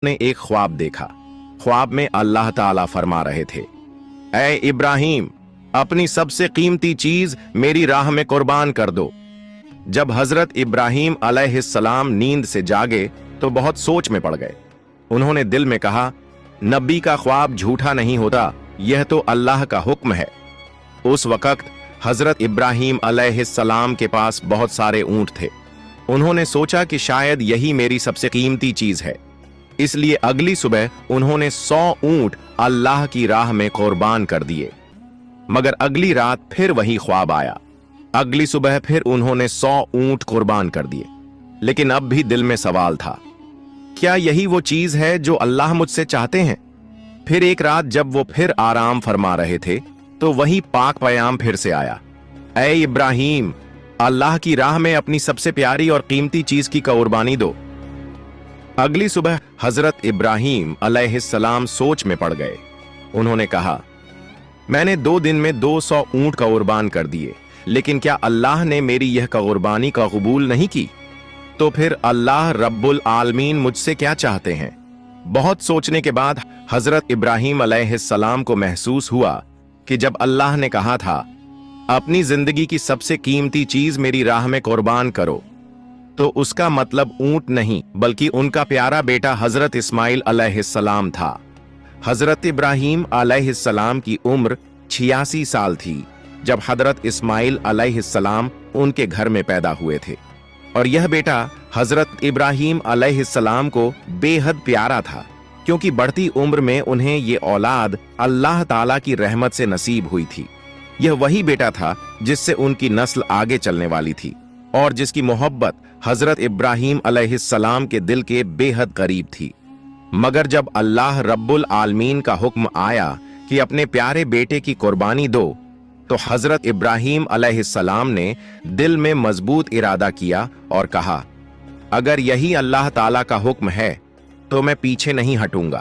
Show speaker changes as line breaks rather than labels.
ने एक ख्वाब देखा। ख्वाब में अल्लाह ताला फरमा रहे थे, ऐ इब्राहिम, अपनी सबसे कीमती चीज मेरी राह में कुर्बान कर दो। जब हजरत इब्राहिम अलैहिस्सलाम नींद से जागे तो बहुत सोच में पड़ गए। उन्होंने दिल में कहा, नबी का ख्वाब झूठा नहीं होता, यह तो अल्लाह का हुक्म है। उस वक्त हजरत इब्राहिम अलैहिस्सलाम के पास बहुत सारे ऊंट थे। उन्होंने सोचा कि शायद यही मेरी सबसे कीमती चीज है, इसलिए अगली सुबह उन्होंने 100 ऊंट अल्लाह की राह में कुर्बान कर दिए। मगर अगली रात फिर वही ख्वाब आया। अगली सुबह फिर उन्होंने 100 ऊंट कुर्बान कर दिए। लेकिन अब भी दिल में सवाल था, क्या यही वो चीज है जो अल्लाह मुझसे चाहते हैं? फिर एक रात जब वो फिर आराम फरमा रहे थे तो वही पाक पयाम फिर से आया, ऐ इब्राहिम, अल्लाह की राह में अपनी सबसे प्यारी और कीमती चीज की कुर्बानी दो। अगली सुबह हजरत इब्राहिम अलैहिस्सलाम सोच में पड़ गए। उन्होंने कहा, मैंने 2 दिन में 200 ऊंट कुर्बान कर दिए, लेकिन क्या अल्लाह ने मेरी यह कुर्बानी का कबूल नहीं की? तो फिर अल्लाह रब्बुल आलमीन मुझसे क्या चाहते हैं? बहुत सोचने के बाद हजरत इब्राहिम अलैहिस्सलाम को महसूस हुआ कि जब अल्लाह ने कहा था, अपनी जिंदगी की सबसे कीमती चीज मेरी राह में कुर्बान करो, तो उसका मतलब ऊंट नहीं बल्कि उनका प्यारा बेटा हजरत इस्माइल अलैहिस्सलाम था। हजरत इब्राहिम अलैहिस्सलाम की उम्र 86 साल थी जब हजरत इस्माइल अलैहिस्सलाम उनके घर में पैदा हुए थे, और यह बेटा हजरत इब्राहिम अलैहिस्सलाम को बेहद प्यारा था, क्योंकि बढ़ती उम्र में उन्हें ये औलाद अल्लाह ताला की रहमत से नसीब हुई थी। यह वही बेटा था जिससे उनकी नस्ल आगे चलने वाली थी और जिसकी मोहब्बत हजरत इब्राहिम अलैहिस्सलाम के दिल के बेहद करीब थी। मगर जब अल्लाह रब्बुल आलमीन का हुक्म आया कि अपने प्यारे बेटे की कुर्बानी दो, तो हजरत इब्राहिम अलैहिस्सलाम ने दिल में मजबूत इरादा किया और कहा, अगर यही अल्लाह ताला का हुक्म है तो मैं पीछे नहीं हटूंगा।